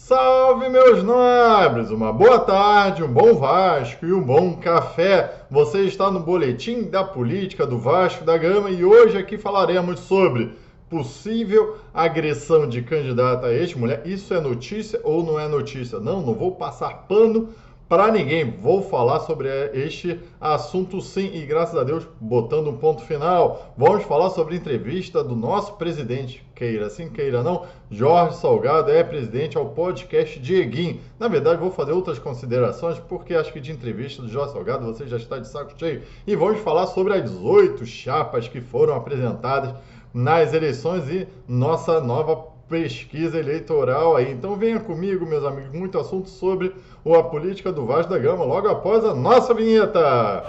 Salve, meus nobres! Uma boa tarde, um bom Vasco e um bom café. Você está no Boletim da Política do Vasco da Gama e hoje aqui falaremos sobre possível agressão de candidata a ex-mulher. Isso é notícia ou não é notícia? Não vou passar pano para ninguém. Vou falar sobre este assunto sim e graças a Deus botando um ponto final. Vamos falar sobre a entrevista do nosso presidente, queira sim, queira não, Jorge Salgado é presidente ao podcast Dieguinho. Na verdade, vou fazer outras considerações, porque acho que de entrevista do Jorge Salgado você já está de saco cheio. E vamos falar sobre as 18 chapas que foram apresentadas nas eleições e nossa nova pesquisa eleitoral aí. Então venha comigo, meus amigos, muito assunto sobre a política do Vasco da Gama, logo após a nossa vinheta.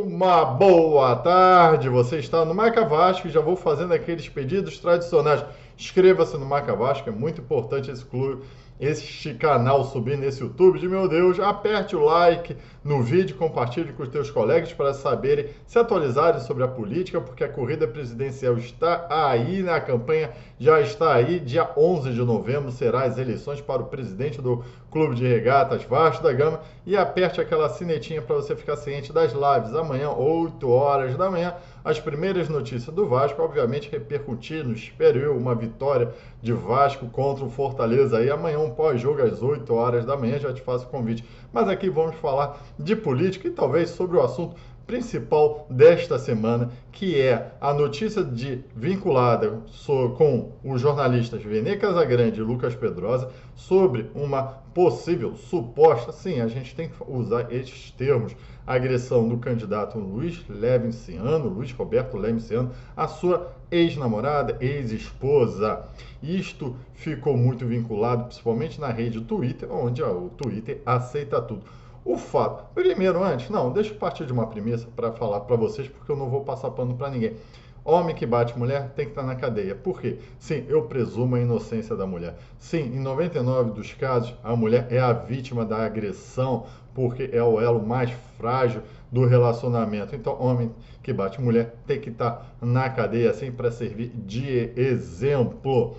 Uma boa tarde, você está no Marca Vasco e já vou fazendo aqueles pedidos tradicionais. Inscreva-se no Marca Vasco, é muito importante esse clube, este canal subir nesse YouTube. De meu Deus, aperte o like no vídeo, compartilhe com os teus colegas para saberem, se atualizarem sobre a política, porque a corrida presidencial está aí, a campanha já está aí. Dia 11 de novembro será as eleições para o presidente do Clube de Regatas Vasco da Gama. E aperte aquela sinetinha para você ficar ciente das lives. Amanhã, 8 horas da manhã, as primeiras notícias do Vasco, obviamente repercutindo, espero eu, uma vitória de Vasco contra o Fortaleza aí. Amanhã um pós-jogo às 8 horas da manhã, já te faço o convite. Mas aqui vamos falar de política e talvez sobre o assunto principal desta semana, que é a notícia vinculada com os jornalistas Vene Casagrande e Lucas Pedrosa sobre uma possível, suposta, sim, a gente tem que usar estes termos, agressão do candidato Luiz Roberto Levinciano, a sua ex-namorada, ex-esposa. Isto ficou muito vinculado, principalmente na rede Twitter, onde o Twitter aceita tudo. O fato, primeiro antes, deixa eu partir de uma premissa para falar para vocês, porque eu não vou passar pano para ninguém. Homem que bate mulher tem que estar na cadeia. Por quê? Sim, eu presumo a inocência da mulher. Sim, em 99 dos casos, a mulher é a vítima da agressão, porque é o elo mais frágil do relacionamento. Então, homem que bate mulher tem que estar na cadeia, assim, para servir de exemplo.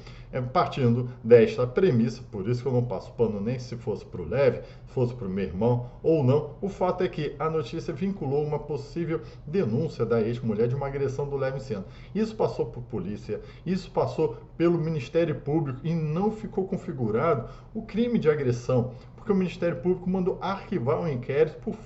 Partindo desta premissa, por isso que eu não passo pano nem se fosse para o Leve, se fosse para o meu irmão ou não, o fato é que a notícia vinculou uma possível denúncia da ex-mulher de uma agressão do Levinciano. Isso passou por polícia, isso passou pelo Ministério Público e não ficou configurado o crime de agressão, porque o Ministério Público mandou arquivar um inquérito por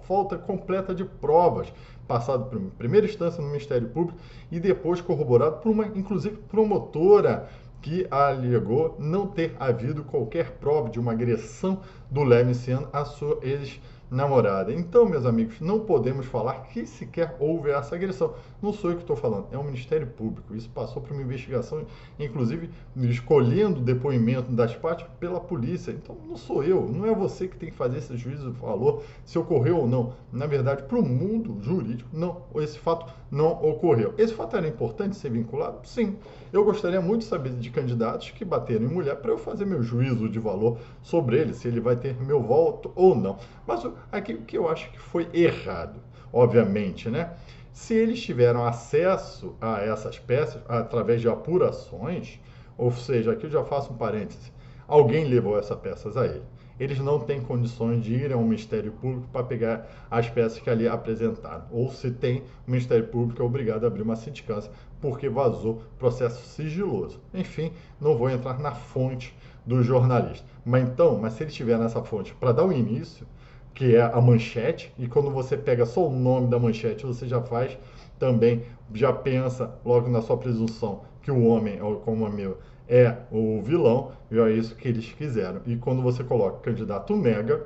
falta completa de provas, passado por primeira instância no Ministério Público e depois corroborado por uma, inclusive, promotora que alegou não ter havido qualquer prova de uma agressão do Levinciano à sua ex-namorada. Então, meus amigos, não podemos falar que sequer houve essa agressão. Não sou eu que estou falando, é o Ministério Público. Isso passou por uma investigação, inclusive escolhendo o depoimento das partes pela polícia. Então, não sou eu, não é você que tem que fazer esse juízo de valor se ocorreu ou não. Na verdade, para o mundo jurídico, não, esse fato não ocorreu. Esse fato era importante ser vinculado? Sim. Eu gostaria muito de saber de candidatos que bateram em mulher para eu fazer meu juízo de valor sobre ele, se ele vai ter meu voto ou não. Mas aqui o que eu acho que foi errado, obviamente, né? Se eles tiveram acesso a essas peças através de apurações, ou seja, aqui eu já faço um parêntese, alguém levou essas peças a ele. Eles não têm condições de ir ao Ministério Público para pegar as peças que ali apresentaram. Ou se tem, o Ministério Público é obrigado a abrir uma sindicância porque vazou processo sigiloso. Enfim, não vou entrar na fonte do jornalista. Mas se ele estiver nessa fonte para dar o início, que é a manchete, e quando você pega só o nome da manchete, você já faz também, já pensa logo na sua presunção que o homem, como é meu, é o vilão, e é isso que eles quiseram. E quando você coloca candidato mega,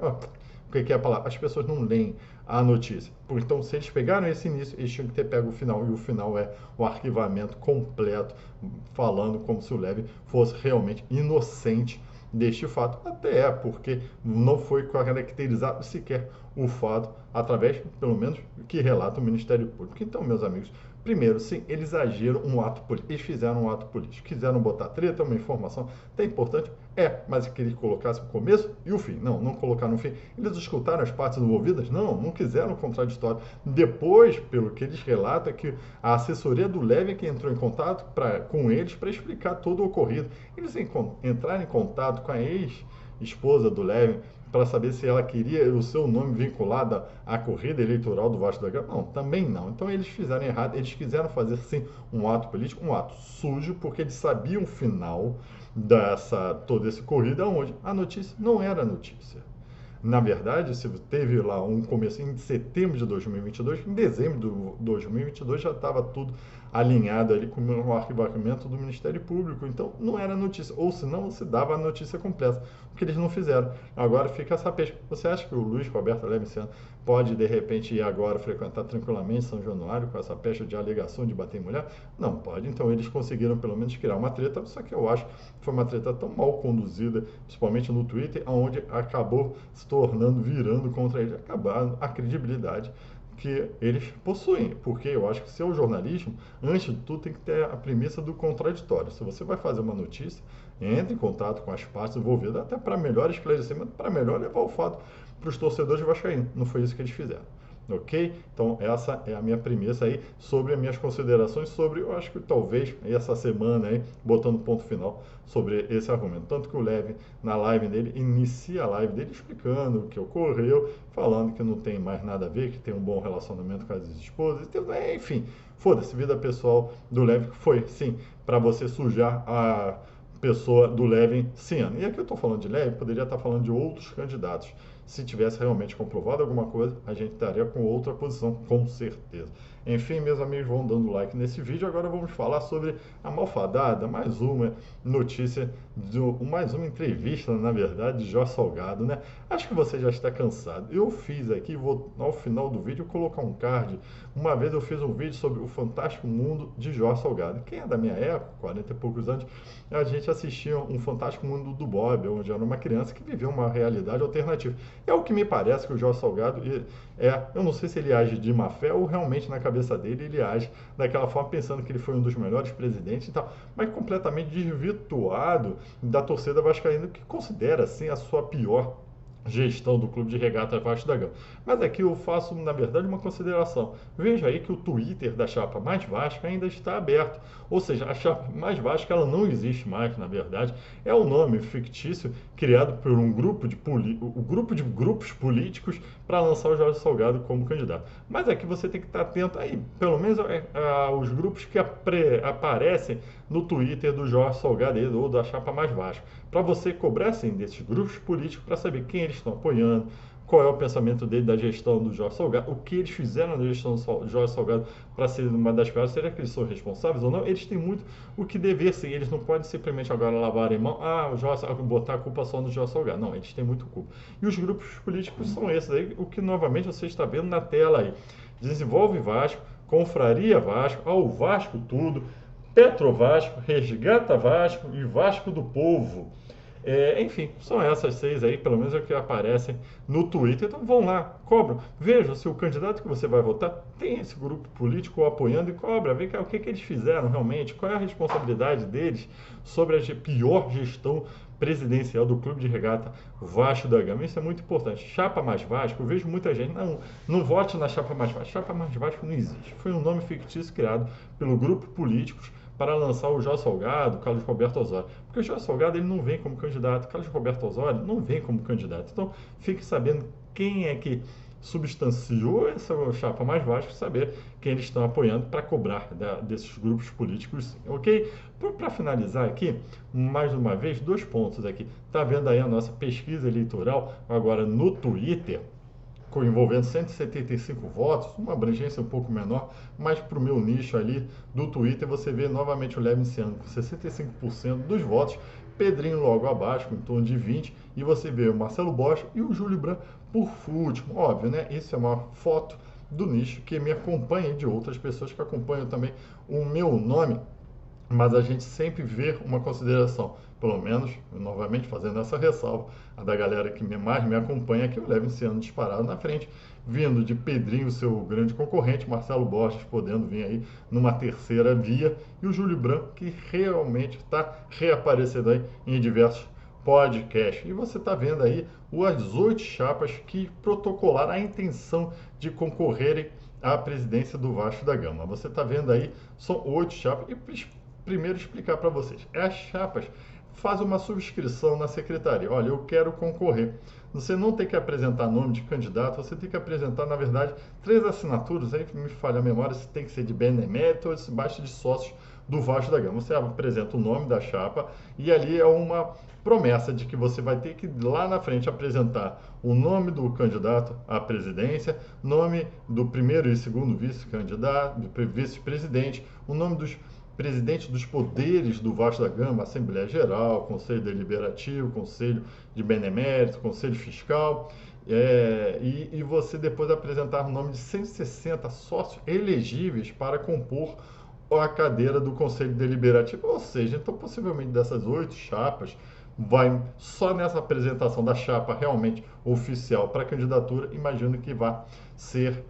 o que é a palavra? As pessoas não leem a notícia. Então, se eles pegaram esse início, eles tinham que ter pego o final, e o final é o arquivamento completo, falando como se o Leve fosse realmente inocente deste fato, até porque não foi caracterizado sequer o fato através, pelo menos, que relata o Ministério Público. Então, meus amigos, primeiro, sim, eles agiram um ato político, eles fizeram um ato político, quiseram botar treta, uma informação, é importante, Mas que ele colocasse o começo e o fim. Não, não colocar no fim. Eles escutaram as partes envolvidas? Não, não quiseram o contraditório. Depois, pelo que eles relatam, é que a assessoria do Levin é que entrou em contato com eles para explicar todo o ocorrido. Eles entraram em contato com a ex-esposa do Levin para saber se ela queria o seu nome vinculado à corrida eleitoral do Vasco da Gama. Não, também não. Então eles fizeram errado. Eles quiseram fazer, sim, um ato político, um ato sujo, porque eles sabiam o final toda essa corrida, onde a notícia não era notícia. Na verdade, se teve lá um começo em setembro de 2022, em dezembro de 2022 já estava tudo alinhado ali com o arquivamento do Ministério Público. Então, não era notícia. Ou se não, se dava a notícia completa. O que eles não fizeram. Agora fica essa peixe. Você acha que o Luiz Roberto Levinciano pode, de repente, ir agora frequentar tranquilamente São Januário com essa pecha de alegação de bater em mulher? Não pode. Então, eles conseguiram, pelo menos, criar uma treta. Só que eu acho que foi uma treta tão mal conduzida, principalmente no Twitter, onde acabou se tornando, virando contra ele, acabando a credibilidade que eles possuem, porque eu acho que se é o jornalismo, antes de tudo tem que ter a premissa do contraditório. Se você vai fazer uma notícia, entre em contato com as partes envolvidas, até para melhor esclarecimento, para melhor levar o fato para os torcedores vascaínos. Não foi isso que eles fizeram. Ok? Então, essa é a minha premissa aí sobre as minhas considerações sobre, eu acho que talvez essa semana aí, botando ponto final sobre esse argumento. Tanto que o Levin, na live dele, inicia a live dele explicando o que ocorreu, falando que não tem mais nada a ver, que tem um bom relacionamento com as esposas, enfim, foda-se, vida pessoal do Levin, que foi, sim, para você sujar a pessoa do Levin, sim. E aqui eu estou falando de Levin, poderia estar falando de outros candidatos. Se tivesse realmente comprovado alguma coisa, a gente estaria com outra posição, com certeza. Enfim, meus amigos, vão dando like nesse vídeo. Agora vamos falar sobre a malfadada, mais uma notícia, mais uma entrevista, na verdade, de Jorge Salgado, né? Acho que você já está cansado. Eu fiz aqui, vou ao final do vídeo colocar um card. Uma vez eu fiz um vídeo sobre o fantástico mundo de Jorge Salgado. Quem é da minha época, 40 e poucos anos, a gente assistia um fantástico mundo do Bob, onde era uma criança que vivia uma realidade alternativa. É o que me parece que o Jorge Salgado eu não sei se ele age de má fé ou realmente na cabeça dele ele age daquela forma pensando que ele foi um dos melhores presidentes e tal, mas completamente desvirtuado da torcida vascaína que considera assim a sua pior gestão do Clube de Regata Vasco da Gama. Mas aqui eu faço, na verdade, uma consideração. Veja aí que o Twitter da chapa Mais Vasca ainda está aberto. Ou seja, a chapa Mais Vasca ela não existe mais, na verdade. É um nome fictício criado por um grupo de grupos políticos para lançar o Jorge Salgado como candidato. Mas aqui você tem que estar atento aí, pelo menos aos grupos que aparecem no Twitter do Jorge Salgado ou da chapa Mais Vasca, para você cobrar assim, desses grupos políticos para saber quem eles estão apoiando, qual é o pensamento dele da gestão do Jorge Salgado, o que eles fizeram na gestão do Jorge Salgado para ser uma das piores, será que eles são responsáveis ou não? Eles têm muito o que dever ser, eles não podem simplesmente agora lavarem mão, botar a culpa só no Jorge Salgado, não, eles têm muito culpa. E os grupos políticos são esses aí, o que novamente você está vendo na tela aí. Desenvolve Vasco, Confraria Vasco, ao Vasco tudo, Petro Vasco, Resgata Vasco e Vasco do Povo. Enfim, são essas 6 aí, pelo menos é o que aparecem no Twitter. Então vão lá, cobram, vejam se o candidato que você vai votar tem esse grupo político apoiando e cobra, vê o que eles fizeram realmente, qual é a responsabilidade deles sobre a pior gestão presidencial do Clube de Regata Vasco da Gama. Isso é muito importante. Chapa Mais Vasco, eu vejo muita gente, não vote na Chapa Mais Vasco. Chapa Mais Vasco não existe. Foi um nome fictício criado pelo grupo políticos para lançar o Jorge Salgado, Carlos Roberto Osório. Porque o Jorge Salgado ele não vem como candidato, Carlos Roberto Osório não vem como candidato. Então, fique sabendo quem é que substanciou essa chapa Mais Vasco, saber quem eles estão apoiando para cobrar desses grupos políticos, ok? Para finalizar aqui, mais uma vez, 2 pontos aqui. Está vendo aí a nossa pesquisa eleitoral agora no Twitter, envolvendo 175 votos, uma abrangência um pouco menor, mas para o meu nicho ali do Twitter você vê novamente o Levinciano com 65% dos votos, Pedrinho logo abaixo, com em torno de 20%, e você vê o Marcelo Bosch e o Júlio Branco por último. Óbvio, né? Isso é uma foto do nicho que me acompanha e de outras pessoas que acompanham também o meu nome, mas a gente sempre vê uma consideração, pelo menos, novamente fazendo essa ressalva, a da galera que mais me acompanha, que eu levo esse ano disparado na frente, vindo de Pedrinho, seu grande concorrente, Marcelo Borges, podendo vir aí numa terceira via, e o Júlio Branco, que realmente está reaparecendo aí em diversos podcast. E você está vendo aí as 8 chapas que protocolaram a intenção de concorrerem à presidência do Vasco da Gama. Você está vendo aí, são 8 chapas. E primeiro explicar para vocês, as chapas fazem uma subscrição na secretaria. Olha, eu quero concorrer. Você não tem que apresentar nome de candidato, você tem que apresentar, na verdade, 3 assinaturas, aí me falha a memória, se tem que ser de benemérito ou se basta de sócios do Vasco da Gama. Você apresenta o nome da chapa e ali é uma promessa de que você vai ter que lá na frente apresentar o nome do candidato à presidência, nome do primeiro e segundo vice-candidato, do vice-presidente, o nome dos presidente dos poderes do Vasco da Gama, Assembleia Geral, Conselho Deliberativo, Conselho de Benemérito, Conselho Fiscal, e você depois apresentar o nome de 160 sócios elegíveis para compor a cadeira do Conselho Deliberativo. Ou seja, então possivelmente dessas 8 chapas, vai só nessa apresentação da chapa realmente oficial para a candidatura, imagino que vai ser,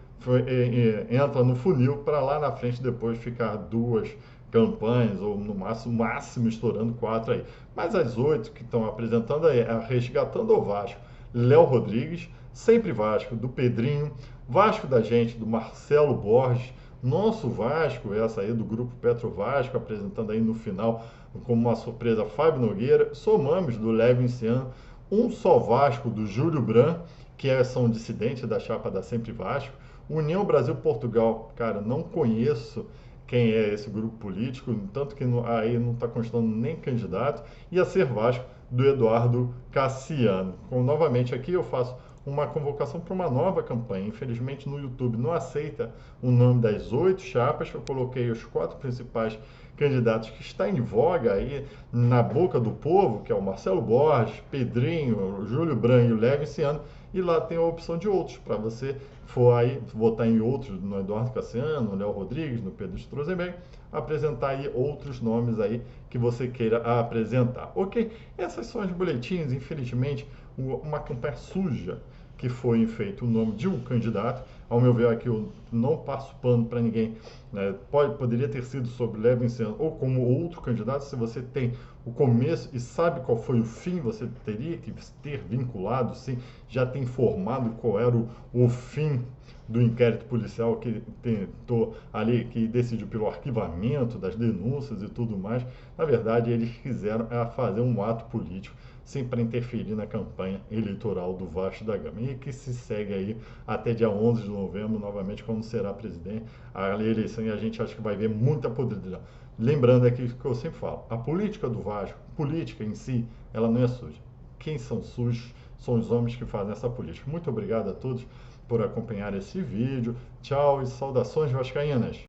entra no funil para lá na frente depois ficar 2 campanhas, ou no máximo estourando 4 aí. Mas as 8 que estão apresentando aí é Resgatando o Vasco, Léo Rodrigues, Sempre Vasco, do Pedrinho, Vasco da Gente, do Marcelo Borges, Nosso Vasco, essa aí do grupo Petro Vasco, apresentando aí no final como uma surpresa Fábio Nogueira, Somamos, do Levinciano, Um Só Vasco, do Júlio Bran, que são dissidentes da chapa da Sempre Vasco, União Brasil-Portugal, cara, não conheço quem é esse grupo político, tanto que aí não está constando nem candidato, e a Ser Vasco, do Eduardo Cassiano. Novamente aqui eu faço uma convocação para uma nova campanha. Infelizmente no YouTube não aceita o nome das 8 chapas, eu coloquei os 4 principais candidatos que está em voga aí na boca do povo, que é o Marcelo Borges, Pedrinho, o Júlio Bran e o Levinciano, e lá tem a opção de outros, para você for aí votar em outros, no Eduardo Cassiano, no Léo Rodrigues, no Pedro Strozenberg, apresentar aí outros nomes aí que você queira apresentar. Ok? Essas são as boletins, infelizmente, uma campanha suja que foi feito o nome de um candidato. Ao meu ver, aqui eu não passo pano para ninguém, né? Poderia ter sido sobre Levinciano ou como outro candidato. Se você tem o começo e sabe qual foi o fim, você teria que ter vinculado, sim, já tem informado qual era o fim do inquérito policial que tentou ali, que decidiu pelo arquivamento das denúncias e tudo mais. Na verdade, eles quiseram fazer um ato político sem para interferir na campanha eleitoral do Vasco da Gama, e que se segue aí até dia 11 de novembro, novamente, quando será presidente, a eleição, e a gente acha que vai ver muita podridão. Lembrando aqui que eu sempre falo, a política do Vasco, política em si, ela não é suja. Quem são sujos são os homens que fazem essa política. Muito obrigado a todos por acompanhar esse vídeo. Tchau e saudações vascaínas!